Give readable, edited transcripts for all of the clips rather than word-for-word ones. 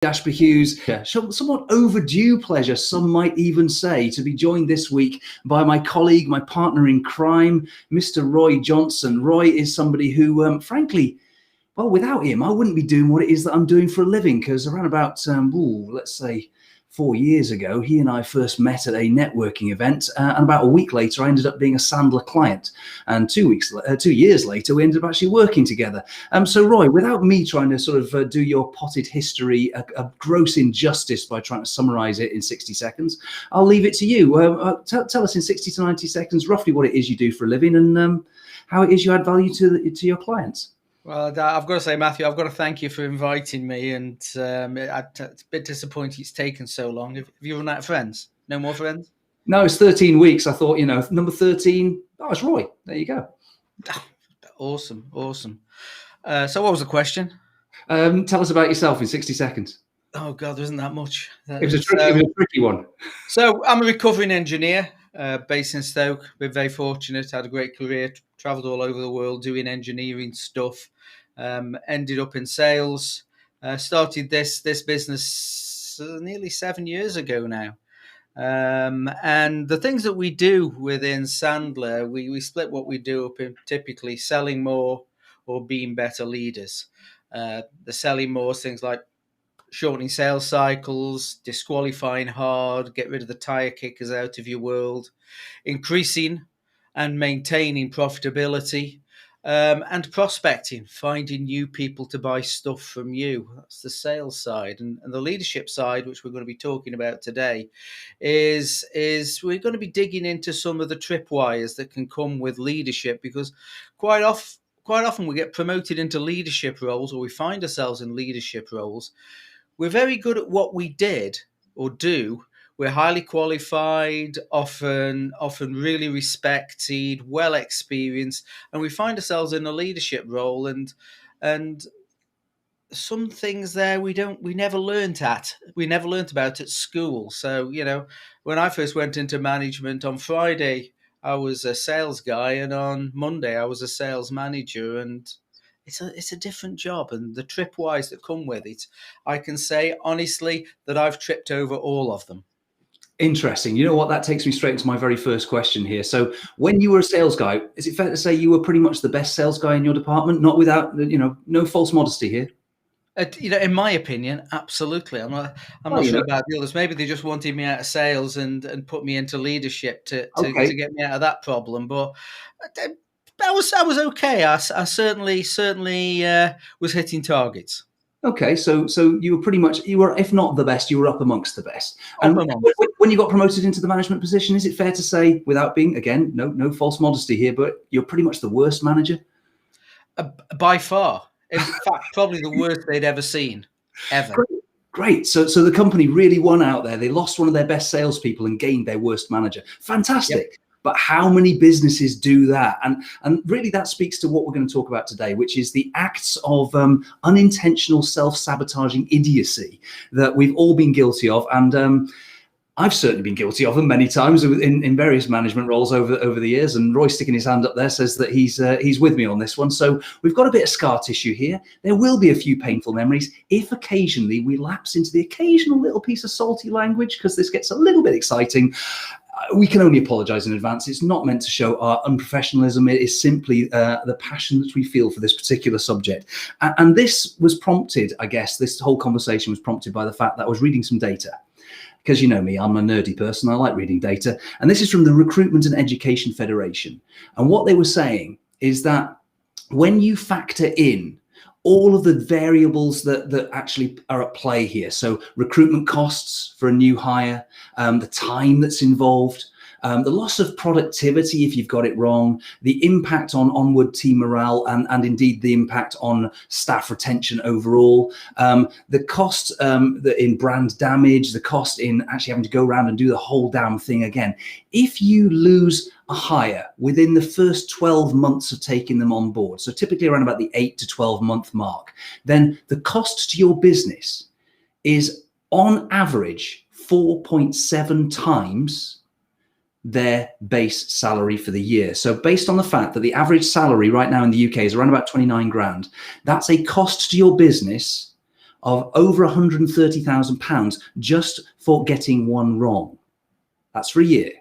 Ashby Hughes, somewhat overdue pleasure, some might even say, to be joined this week by my colleague, my partner in crime, Mr. Roy Johnson. Roy is somebody who, frankly, well, without him, I wouldn't be doing what it is that I'm doing for a living, because around about, let's say, 4 years ago, he and I first met at a networking event, and about a week later, I ended up being a Sandler client. And 2 years later, we ended up actually working together. So, Roy, without me trying to sort of do your potted history a gross injustice by trying to summarize it in 60 seconds, I'll leave it to you. Tell us in 60 to 90 seconds roughly what it is you do for a living and how it is you add value to your clients. Well, I've got to say, Matthew, I've got to thank you for inviting me, and it's a bit disappointing it's taken so long. Have you run out of friends? No more friends? No, it's 13 weeks. I thought, number 13, it's Roy. There you go. Awesome. So what was the question? Tell us about yourself in 60 seconds. Oh, God, there isn't that much. It was a tricky one. So I'm a recovering engineer based in Stoke. Been very fortunate, had a great career, travelled all over the world doing engineering stuff. Ended up in sales. Started this business nearly 7 years ago now. And the things that we do within Sandler, we split what we do up in typically selling more or being better leaders. The selling more is things like shortening sales cycles, disqualifying hard, get rid of the tire kickers out of your world, increasing and maintaining profitability, and prospecting, finding new people to buy stuff from you. That's the sales side. And the leadership side, which we're going to be talking about today, is we're going to be digging into some of the tripwires that can come with leadership, because quite often we get promoted into leadership roles, or we find ourselves in leadership roles. We're very good at what we did or do. We're highly qualified, often really respected, well experienced, and we find ourselves in a leadership role. And some things there we never learnt about at school. So when I first went into management, on Friday I was a sales guy, and on Monday I was a sales manager, and it's a different job, and the tripwires that come with it, I can say honestly that I've tripped over all of them. Interesting. You know what? That takes me straight into my very first question here. So when you were a sales guy, is it fair to say you were pretty much the best sales guy in your department? Not without, no false modesty here. In my opinion, absolutely. I'm not sure about the others. Maybe they just wanted me out of sales and put me into leadership to get me out of that problem. But I was okay. I certainly was hitting targets. Okay, so you were, if not the best, you were up amongst the best. And when you got promoted into the management position, is it fair to say, without being, again, no false modesty here, but you're pretty much the worst manager? By far. In fact, probably the worst they'd ever seen, ever. Great. So the company really won out there. They lost one of their best salespeople and gained their worst manager. Fantastic. Yep. But how many businesses do that? And really that speaks to what we're going to talk about today, which is the acts of unintentional self-sabotaging idiocy that we've all been guilty of. And I've certainly been guilty of them many times in various management roles over the years. And Roy sticking his hand up there says that he's with me on this one. So we've got a bit of scar tissue here. There will be a few painful memories if occasionally we lapse into the occasional little piece of salty language, because this gets a little bit exciting. We can only apologize in advance. It's not meant to show our unprofessionalism. It is simply the passion that we feel for this particular subject. And this was prompted, I guess, this whole conversation was prompted by the fact that I was reading some data. Because you know me, I'm a nerdy person. I like reading data. And this is from the Recruitment and Education Federation. And what they were saying is that when you factor in all of the variables that actually are at play here. So recruitment costs for a new hire, the time that's involved, the loss of productivity if you've got it wrong, the impact on onward team morale, and indeed the impact on staff retention overall, the cost in brand damage, the cost in actually having to go around and do the whole damn thing again. If you lose a hire within the first 12 months of taking them on board, so typically around about the 8 to 12 month mark, then the cost to your business is on average 4.7 times their base salary for the year. So based on the fact that the average salary right now in the UK is around about 29 grand, that's a cost to your business of over £130,000 just for getting one wrong. That's for a year.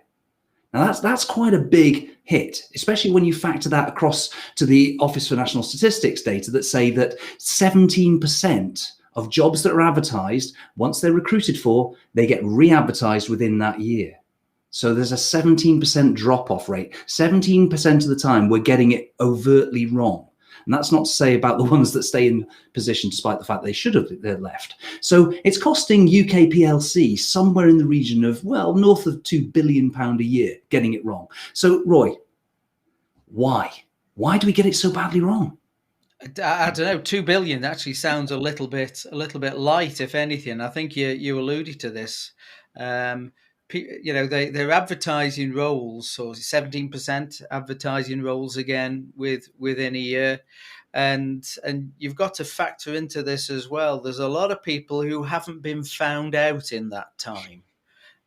Now that's quite a big hit, especially when you factor that across to the Office for National Statistics data that say that 17% of jobs that are advertised, once they're recruited for, they get re-advertised within that year. So there's a 17% drop-off rate. 17% of the time we're getting it overtly wrong. And that's not to say about the ones that stay in position despite the fact they should have left. So it's costing UK PLC somewhere in the region of, well, north of £2 billion a year getting it wrong. So, Roy, why? Why do we get it so badly wrong? I don't know. 2 billion actually sounds a little bit light, if anything. I think you alluded to this. They're advertising roles, so 17% advertising roles again within a year, and you've got to factor into this as well. There's a lot of people who haven't been found out in that time,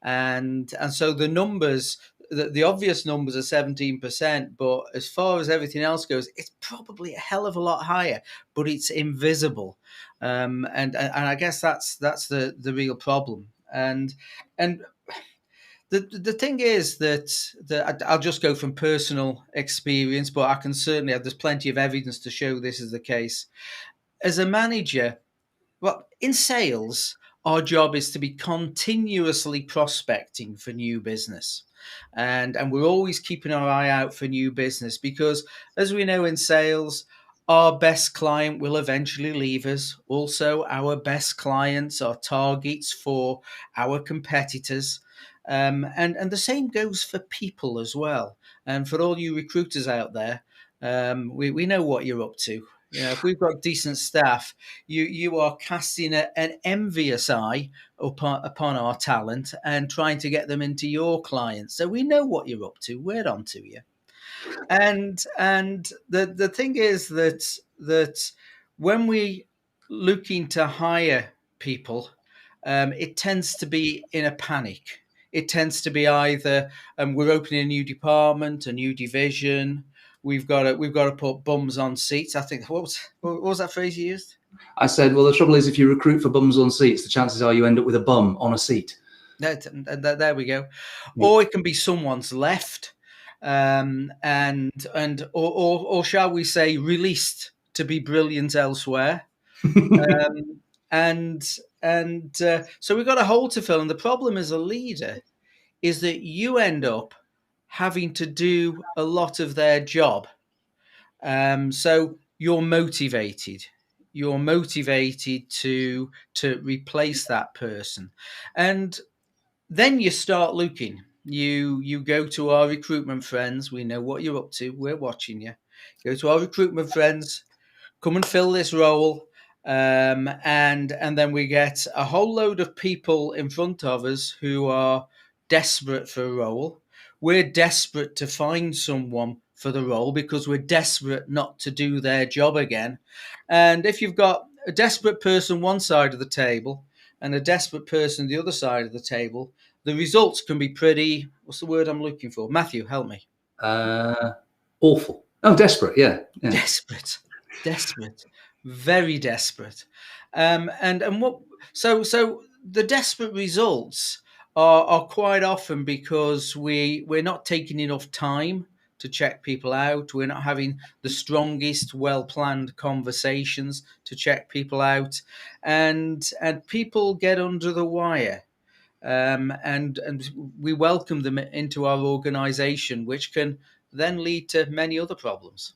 and so the numbers. The obvious numbers are 17%, but as far as everything else goes, it's probably a hell of a lot higher, but it's invisible. And I guess that's the real problem. And the thing is that I'll just go from personal experience, but I can certainly there's plenty of evidence to show this is the case. As a manager, well, in sales, our job is to be continuously prospecting for new business. And we're always keeping our eye out for new business because, as we know in sales, our best client will eventually leave us. Also, our best clients are targets for our competitors. And the same goes for people as well. And for all you recruiters out there, we know what you're up to. You know, if we've got decent staff, you are casting an envious eye upon our talent and trying to get them into your clients. So we know what you're up to. We're on to you. And the thing is that when we looking to hire people, it tends to be in a panic. It tends to be either we're opening a new department, a new division. We've got to put bums on seats. I think what was that phrase you used? I said, well, the trouble is if you recruit for bums on seats, the chances are you end up with a bum on a seat. There we go. Yeah. Or it can be someone's left, or shall we say released to be brilliant elsewhere. So we've got a hole to fill. And the problem as a leader is that you end up having to do a lot of their job. So you're motivated. You're motivated to replace that person. And then you start looking. You go to our recruitment friends. We know what you're up to. We're watching you. Go to our recruitment friends. Come and fill this role. And then we get a whole load of people in front of us who are desperate for a role. We're desperate to find someone for the role because we're desperate not to do their job again. And if you've got a desperate person one side of the table and a desperate person the other side of the table, the results can be pretty, what's the word I'm looking for? Matthew, help me. Awful. Oh, desperate. Yeah. Desperate, very desperate. So the desperate results are quite often because we're not taking enough time to check people out. We're not having the strongest, well-planned conversations to check people out, and people get under the wire. And we welcome them into our organization, which can then lead to many other problems.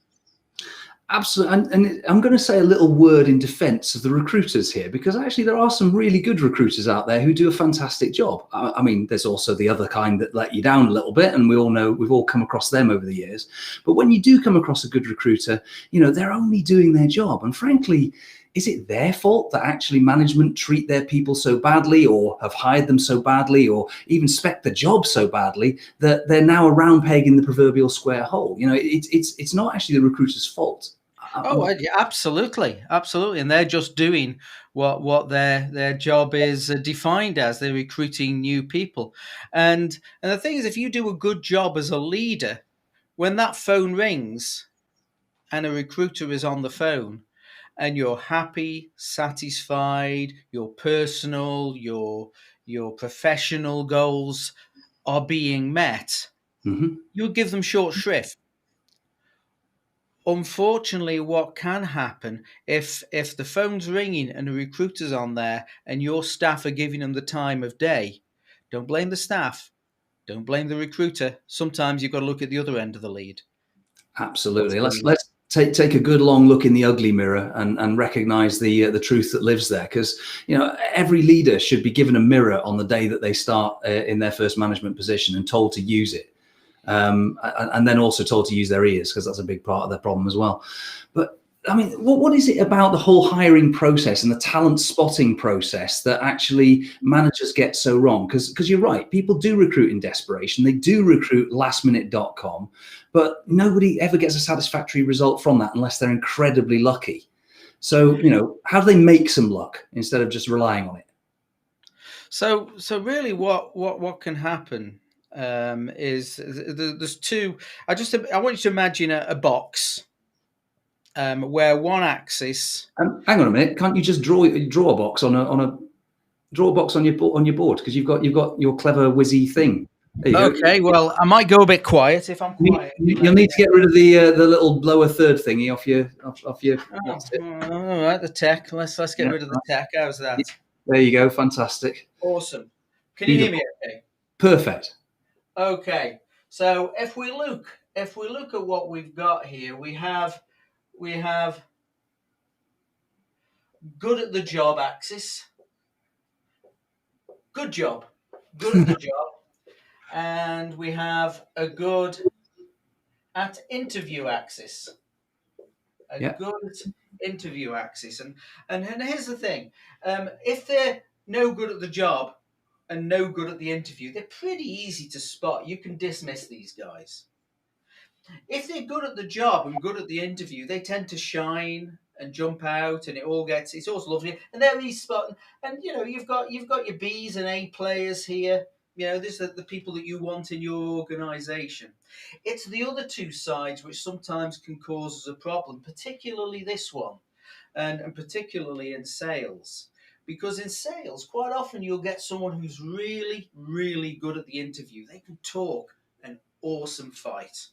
Absolutely. And I'm going to say a little word in defense of the recruiters here, because actually there are some really good recruiters out there who do a fantastic job. I mean, there's also the other kind that let you down a little bit, and we all know, we've all come across them over the years. But when you do come across a good recruiter, you know, they're only doing their job. And frankly, is it their fault that actually management treat their people so badly, or have hired them so badly, or even spec the job so badly that they're now a round peg in the proverbial square hole? You know, it's not actually the recruiter's fault. Oh, yeah, absolutely, and they're just doing what their job is defined as. They're recruiting new people, and the thing is, if you do a good job as a leader, when that phone rings and a recruiter is on the phone, and you're happy, satisfied, your personal, your professional goals are being met, Hmm. you'll give them short shrift. Unfortunately, what can happen if the phone's ringing and a recruiter's on there and your staff are giving them the time of day, don't blame the staff, don't blame the recruiter. Sometimes you've got to look at the other end of the lead. What's Absolutely. going on? Let's take a good long look in the ugly mirror and recognize the truth that lives there. Because every leader should be given a mirror on the day that they start in their first management position and told to use it, and then also told to use their ears, because that's a big part of their problem as well. But I mean, what is it about the whole hiring process and the talent spotting process that actually managers get so wrong? Because you're right, people do recruit in desperation. They do recruit lastminute.com, but nobody ever gets a satisfactory result from that unless they're incredibly lucky. So, how do they make some luck instead of just relying on it? So really, what can happen is there's two. I want you to imagine a box where one axis. Hang on a minute, can't you just draw a box on a draw a box on your board, because you've got your clever whizzy thing. There you go. Okay, well, I might go a bit quiet. If I'm quiet, You'll need to get rid of the little lower third thingy off your. oh, That's it. all right, the tech. Let's get Yeah, rid of the tech. How's that? there you go. Fantastic. Awesome. Can you hear me? Beautiful. Okay. Perfect. Okay. So if we look at what we've got here, we have good at the job axis, good job, good at the job, and we have a good at interview axis, a Yeah. good interview axis, and here's the thing: if they're no good at the job and no good at the interview, they're pretty easy to spot. You can dismiss these guys. If they're good at the job and good at the interview, they tend to shine and jump out, and it's always lovely. And they're easy spotting. And you've got your B's and A players here. These are the people that you want in your organisation. It's the other two sides which sometimes can cause us a problem, particularly this one, and particularly in sales. Because in sales, quite often you'll get someone who's really, really good at the interview. They can talk an awesome fight.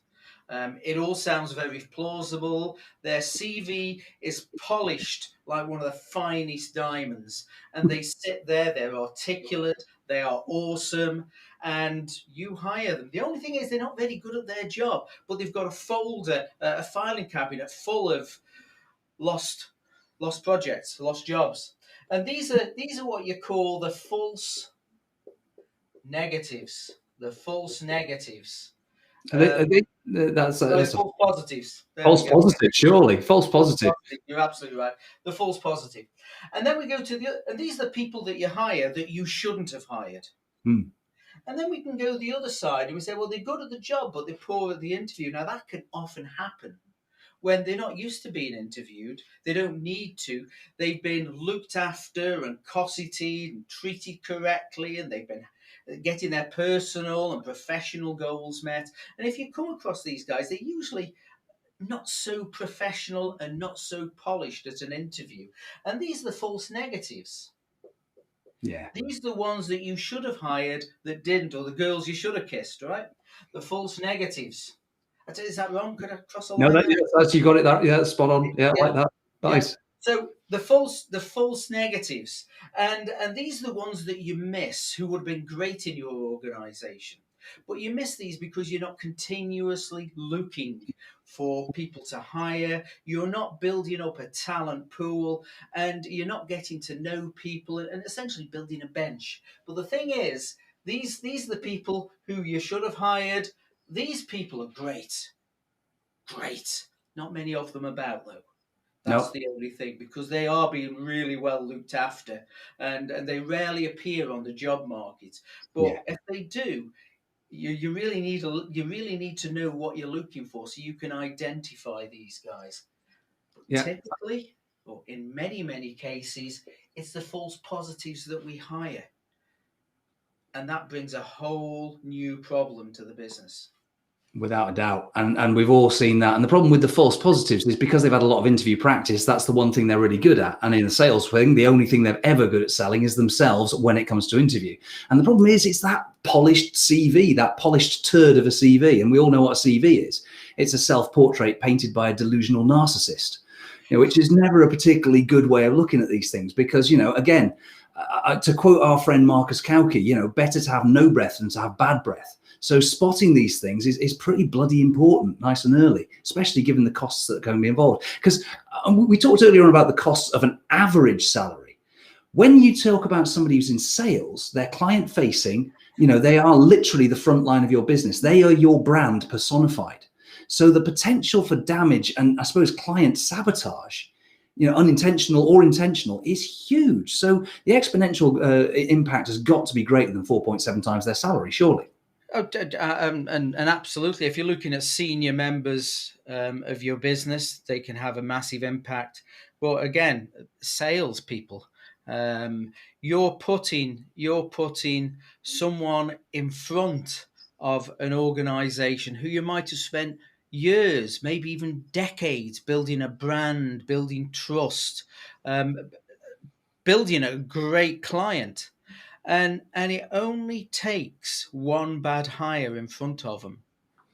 It all sounds very plausible. Their CV is polished like one of the finest diamonds. And they sit there, they're articulate, they are awesome, and you hire them. The only thing is they're not very good at their job, but they've got a folder, a filing cabinet full of lost projects, lost jobs. And these are what you call the false negatives. The false negatives. That's a False positives. There we false go. positive, surely. False False positive. positive. You're absolutely right. The false positive. And then we go to and these are the people that you hire that you shouldn't have hired. Hmm. And then we can go the other side and we say, well, they're good at the job, but they're poor at the interview. Now that can often happen when they're not used to being interviewed. They don't need to. They've been looked after and cosseted and treated correctly, and they've been getting their personal and professional goals met. And if you come across these guys, they're usually not so professional and not so polished at an interview. And these are the false negatives. Yeah. These are the ones that you should have hired that didn't, or the girls you should have kissed, right? The false negatives. Is that wrong? Could I cross a No, line there? that's, you got it. Yeah, that's spot on. Yeah, I Yeah. like that. Yeah. Nice. So the false negatives, and these are the ones that you miss, who would have been great in your organisation. But you miss these because you're not continuously looking for people to hire. You're not building up a talent pool, and you're not getting to know people, and essentially building a bench. But the thing is, these are the people who you should have hired. These people are great. Great. Not many of them about though. That's No. the only thing, because they are being really well looked after, and they rarely appear on the job market. Yeah. But if they do, you really need to know what you're looking for so you can identify these guys. But Yeah. typically, or in many cases, it's the false positives that we hire, and that brings a whole new problem to the business. Without a doubt. And we've all seen that. And the problem with the false positives is because they've had a lot of interview practice, that's the one thing they're really good at. And in the sales thing, the only thing they're ever good at selling is themselves when it comes to interview. And the problem is it's that polished CV, that polished turd of a CV. And we all know what a CV is. It's a self-portrait painted by a delusional narcissist, which is never a particularly good way of looking at these things because, again, to quote our friend Marcus Kauke, better to have no breath than to have bad breath. So spotting these things is pretty bloody important, nice and early, especially given the costs that are going to be involved. Because we talked earlier on about the costs of an average salary. When you talk about somebody who's in sales, they're client facing, they are literally the front line of your business. They are your brand personified. So the potential for damage and I suppose client sabotage, unintentional or intentional, is huge. So the exponential impact has got to be greater than 4.7 times their salary, surely. Oh, and absolutely. If you're looking at senior members of your business, they can have a massive impact. But again, salespeople, you're putting someone in front of an organization who you might have spent years, maybe even decades, building a brand, building trust, building a great client. And it only takes one bad hire in front of them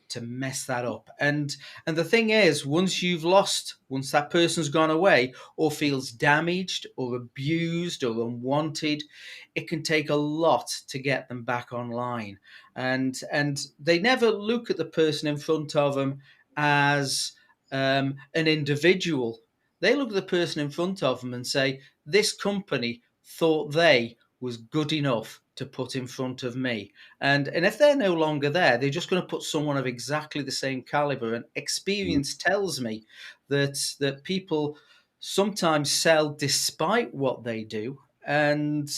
to mess that up. And the thing is, once that person's gone away or feels damaged or abused or unwanted, it can take a lot to get them back online. And they never look at the person in front of them as an individual. They look at the person in front of them and say, this company thought they was good enough to put in front of me. And if they're no longer there, they're just going to put someone of exactly the same caliber. And experience tells me that people sometimes sell despite what they do. And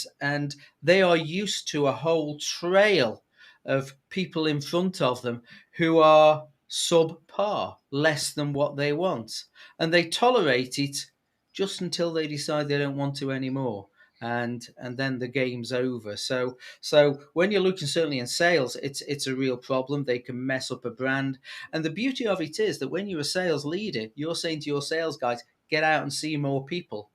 they are used to a whole trail of people in front of them who are subpar, less than what they want. And they tolerate it just until they decide they don't want to anymore. And then the game's over. So when you're looking, certainly in sales, it's a real problem. They can mess up a brand. And the beauty of it is that when you're a sales leader, you're saying to your sales guys, get out and see more people.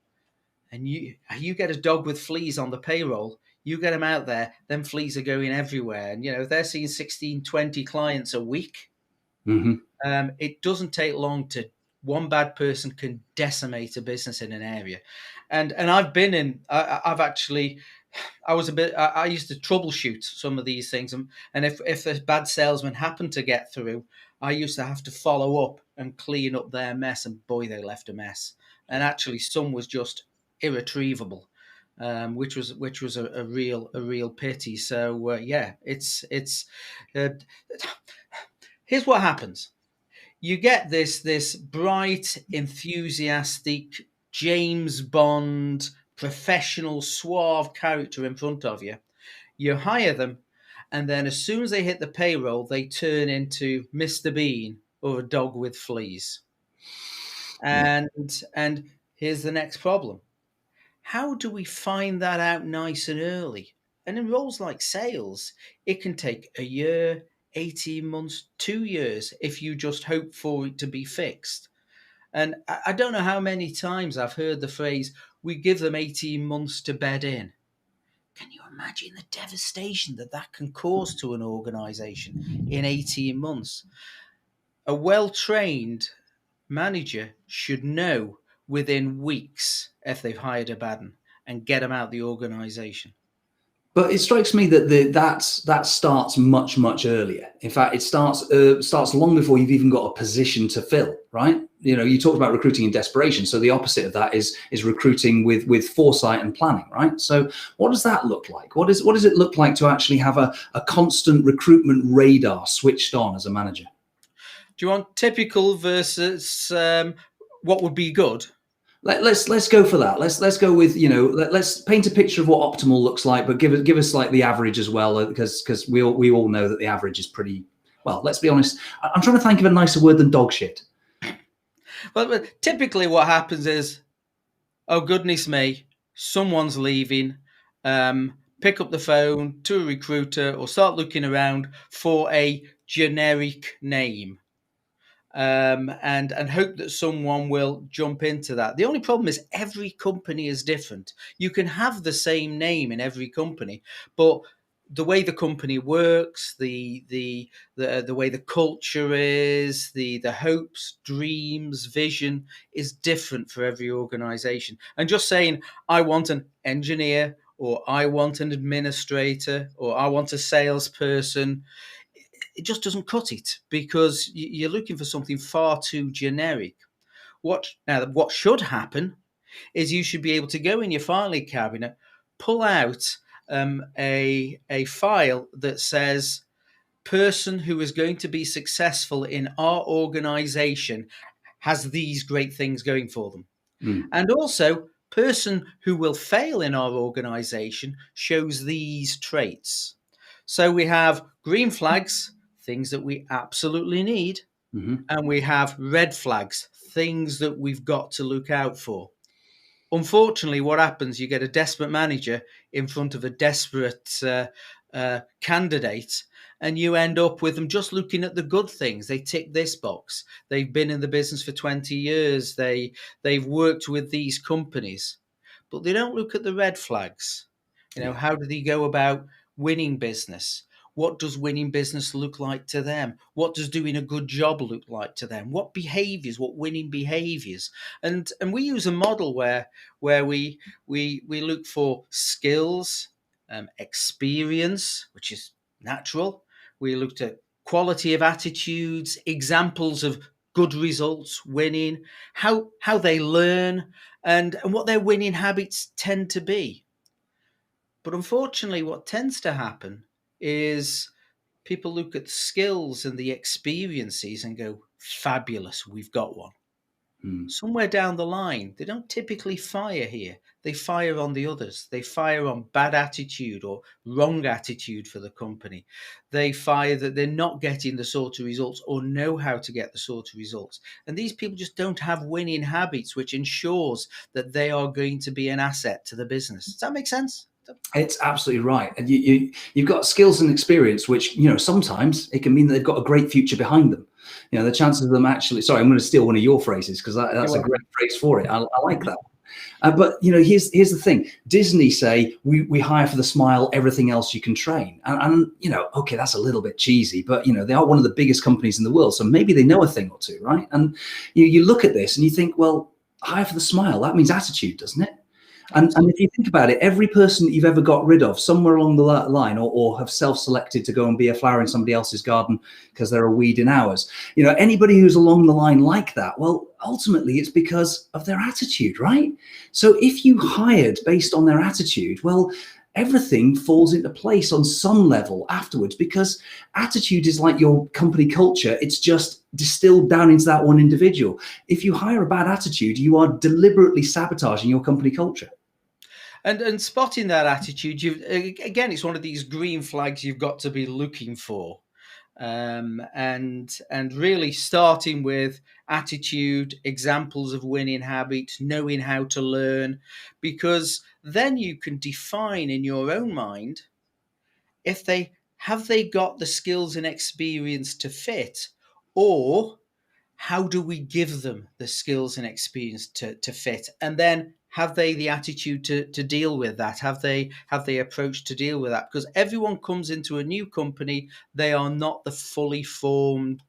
And you get a dog with fleas on the payroll, you get them out there, them fleas are going everywhere. And, if they're seeing 16, 20 clients a week, it doesn't take long to one bad person can decimate a business in an area. And I've been in, I've actually, I used to troubleshoot some of these things. And if a bad salesman happened to get through, I used to have to follow up and clean up their mess. And boy, they left a mess. And actually some was just irretrievable, which was a real pity. So here's what happens. You get this bright, enthusiastic, James Bond, professional, suave character in front of you. You hire them, and then as soon as they hit the payroll, they turn into Mr. Bean or a dog with fleas. And here's the next problem. How do we find that out nice and early? And in roles like sales, it can take a year, 18 months, 2 years if you just hope for it to be fixed. And I don't know how many times I've heard the phrase, we give them 18 months to bed in. Can you imagine the devastation that can cause to an organization in 18 months? A well-trained manager should know within weeks if they've hired a bad one and get them out the organization. But it strikes me that that starts much earlier. In fact, it starts long before you've even got a position to fill, right? You talked about recruiting in desperation. So the opposite of that is recruiting with foresight and planning, right? So what does that look like? What does it look like to actually have a constant recruitment radar switched on as a manager? Do you want typical versus what would be good? Let's go for that. Let's go with let's paint a picture of what optimal looks like, but give us like the average as well, because we all know that the average is pretty well. Let's be honest. I'm trying to think of a nicer word than dog shit. Well, typically what happens is, oh goodness me, someone's leaving. pick up the phone to a recruiter or start looking around for a generic name. And hope that someone will jump into that. The only problem is every company is different. You can have the same name in every company, but the way the company works, the way the culture is, the hopes, dreams, vision is different for every organization. And just saying, I want an engineer, or I want an administrator, or I want a salesperson, it just doesn't cut it, because you're looking for something far too generic. What should happen is you should be able to go in your filing cabinet, pull out a file that says person who is going to be successful in our organization has these great things going for them. And also, person who will fail in our organization shows these traits. So we have green flags, things that we absolutely need, and we have red flags, things that we've got to look out for. Unfortunately, what happens, you get a desperate manager in front of a desperate candidate, and you end up with them just looking at the good things. They tick this box. They've been in the business for 20 years. They've worked with these companies, but they don't look at the red flags. How do they go about winning business? What does winning business look like to them? What does doing a good job look like to them? What behaviors, what winning behaviors? And we use a model where we look for skills, experience, which is natural. We looked at quality of attitudes, examples of good results, winning, how they learn, and what their winning habits tend to be. But unfortunately, what tends to happen is people look at the skills and the experiences and go, fabulous, we've got one. Somewhere down the line, they don't typically fire here. They fire on the others. They fire on bad attitude or wrong attitude for the company. They fire that they're not getting the sort of results or know how to get the sort of results. And these people just don't have winning habits, which ensures that they are going to be an asset to the business. Does that make sense? It's absolutely right. And you've got skills and experience, which, sometimes it can mean that they've got a great future behind them. The chances of them actually, sorry, I'm going to steal one of your phrases, because that's a great phrase for it. I like that. But here's the thing. Disney say we hire for the smile, everything else you can train. And okay, that's a little bit cheesy, but they are one of the biggest companies in the world, so maybe they know a thing or two, right? And you look at this and you think, well, hire for the smile, that means attitude, doesn't it? And if you think about it, every person that you've ever got rid of somewhere along the line, or have self-selected to go and be a flower in somebody else's garden because they're a weed in ours, anybody who's along the line like that, well, ultimately it's because of their attitude, right? So if you hired based on their attitude, well, everything falls into place on some level afterwards, because attitude is like your company culture. It's just distilled down into that one individual. If you hire a bad attitude, you are deliberately sabotaging your company culture. And spotting that attitude, again, it's one of these green flags you've got to be looking for. And really starting with attitude, examples of winning habits, knowing how to learn, because then you can define in your own mind if they got the skills and experience to fit, or how do we give them the skills and experience to fit, and then have they the attitude to deal with that? Have they approach to deal with that? Because everyone comes into a new company, they are not the fully formed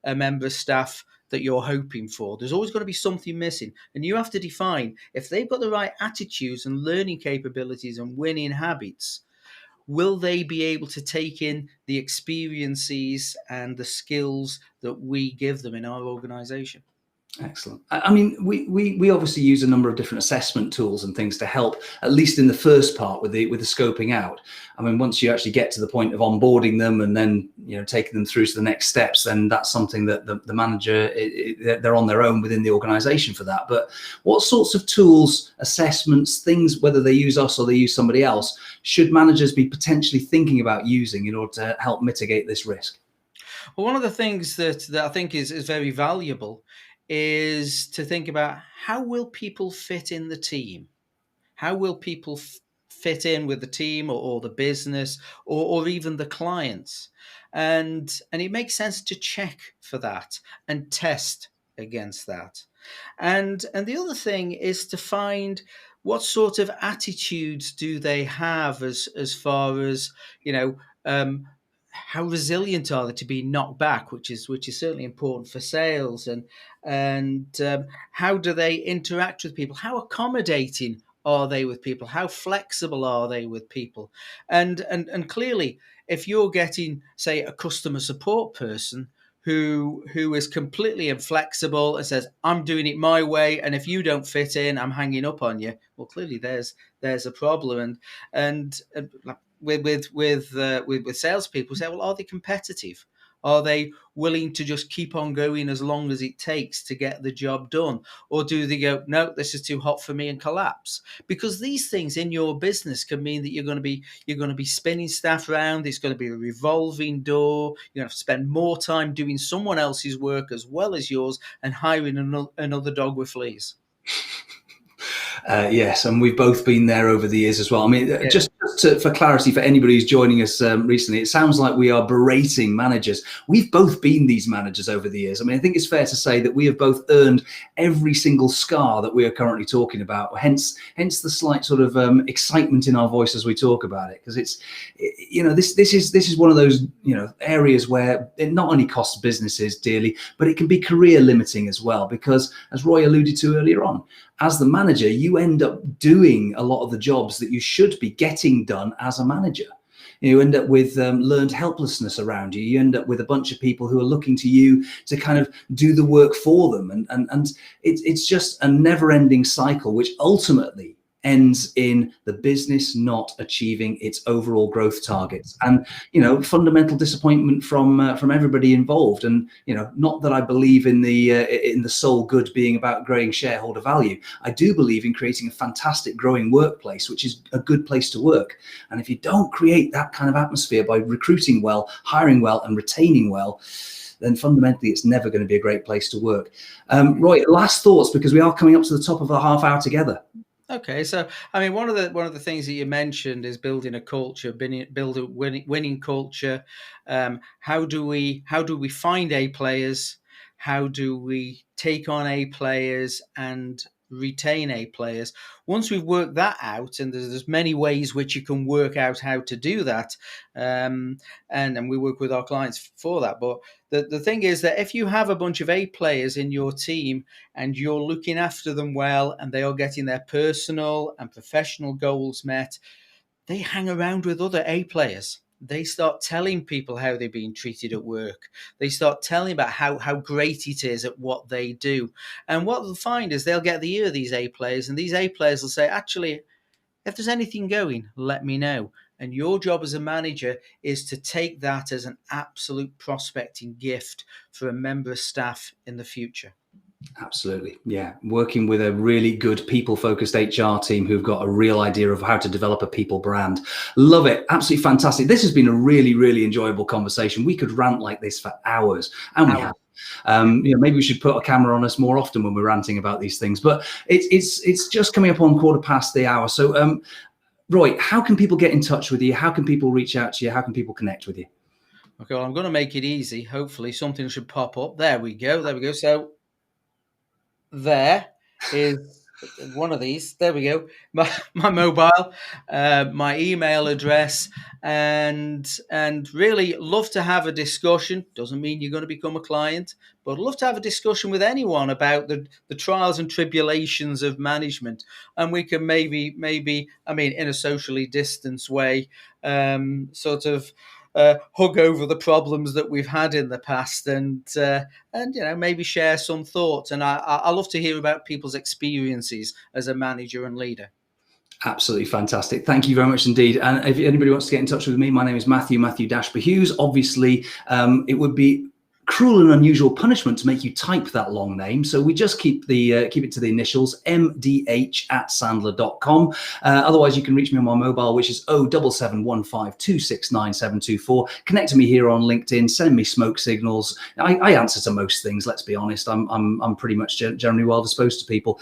member of staff that you're hoping for. There's always going to be something missing, and you have to define if they've got the right attitudes and learning capabilities and winning habits. Will they be able to take in the experiences and the skills that we give them in our organization? Excellent. I mean, we obviously use a number of different assessment tools and things to help, at least in the first part with the scoping out. I mean, once you actually get to the point of onboarding them and then taking them through to the next steps, then that's something that the manager, they're on their own within the organization for that. But what sorts of tools, assessments, things, whether they use us or they use somebody else, should managers be potentially thinking about using in order to help mitigate this risk? Well, one of the things that I think is very valuable is to think about, how will people fit in the team? How will people fit in with the team or the business or even the clients. And it makes sense to check for that and test against that. And the other thing is to find what sort of attitudes do they have as far as, you know, how resilient are they to be knocked back, which is certainly important for sales, and how do they interact with people? How accommodating are they with people? How flexible are they with people? And clearly, if you're getting, say, a customer support person who is completely inflexible and says, "I'm doing it my way, and if you don't fit in, I'm hanging up on you," well, clearly there's a problem. And like with salespeople, say, well, are they competitive? Are they willing to just keep on going as long as it takes to get the job done? Or do they go, no, this is too hot for me, and collapse? Because these things in your business can mean that you're going to be spinning staff around. It's going to be a revolving door. You're going to have to spend more time doing someone else's work as well as yours and hiring another dog with fleas. Yes, and we've both been there over the years as well. I mean, Yeah. just for clarity, for anybody who's joining us recently, it sounds like we are berating managers. We've both been these managers over the years. I mean, I think it's fair to say that we have both earned every single scar that we are currently talking about. Hence the slight sort of excitement in our voice as we talk about it, because it's, you know, this is one of those, you know, areas where it not only costs businesses dearly, but it can be career limiting as well. Because as Roy alluded to earlier on, as the manager, you end up doing a lot of the jobs that you should be getting done as a manager. You end up with learned helplessness around you. You end up with a bunch of people who are looking to you to kind of do the work for them. And it's just a never-ending cycle, which ultimately ends in the business not achieving its overall growth targets, and, you know, fundamental disappointment from everybody involved. And, you know, not that I believe in the sole good being about growing shareholder value. I do believe in creating a fantastic growing workplace, which is a good place to work. And if you don't create that kind of atmosphere by recruiting well, hiring well, and retaining well, then fundamentally it's never going to be a great place to work. Roy, last thoughts, because we are coming up to the top of the half hour together. Okay, so I mean, one of the things that you mentioned is building a culture, build a winning culture. How do we find A players? How do we take on A players and retain A players? Once we've worked that out, and there's many ways which you can work out how to do that, and we work with our clients for that. But the thing is that if you have a bunch of A players in your team and you're looking after them well, and they are getting their personal and professional goals met, they hang around with other A players. They start telling people how they're being treated at work. They start telling about how great it is at what they do. And what they'll find is they'll get the ear of these A players, and these A players will say, actually, if there's anything going, let me know. And your job as a manager is to take that as an absolute prospecting gift for a member of staff in the future. Absolutely. Yeah. Working with a really good people-focused HR team who've got a real idea of how to develop a people brand. Love it. Absolutely fantastic. This has been a really, really enjoyable conversation. We could rant like this for hours, and we have. You know, maybe we should put a camera on us more often when we're ranting about these things. But it's just coming up on 1:15. So, Roy, how can people get in touch with you? How can people reach out to you? How can people connect with you? Okay, well, I'm going to make it easy. Hopefully something should pop up. There we go. So there is one of these. There we go. My mobile, my email address, and really love to have a discussion. Doesn't mean you're going to become a client, but love to have a discussion with anyone about the trials and tribulations of management. And we can maybe, I mean, in a socially distanced way, sort of hug over the problems that we've had in the past, and you know, maybe share some thoughts. And I love to hear about people's experiences as a manager and leader. Absolutely fantastic. Thank you very much indeed. And if anybody wants to get in touch with me, my name is Matthew Hughes. Obviously, it would be cruel and unusual punishment to make you type that long name. So we just keep it to the initials, mdh@sandler.com. Otherwise, you can reach me on my mobile, which is 07715269724. Connect to me here on LinkedIn. Send me smoke signals. I answer to most things. Let's be honest. I'm pretty much generally well disposed to people.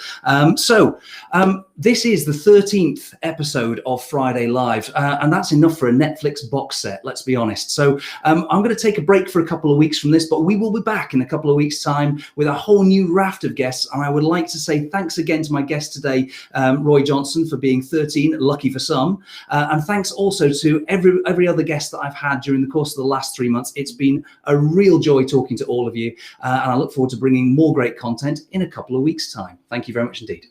This is the 13th episode of Friday Live, and that's enough for a Netflix box set. Let's be honest. So I'm going to take a break for a couple of weeks from this, but we will be back in a couple of weeks' time with a whole new raft of guests. And I would like to say thanks again to my guest today, Roy Johnson, for being 13, lucky for some. And thanks also to every other guest that I've had during the course of the last 3 months. It's been a real joy talking to all of you. And I look forward to bringing more great content in a couple of weeks' time. Thank you very much indeed.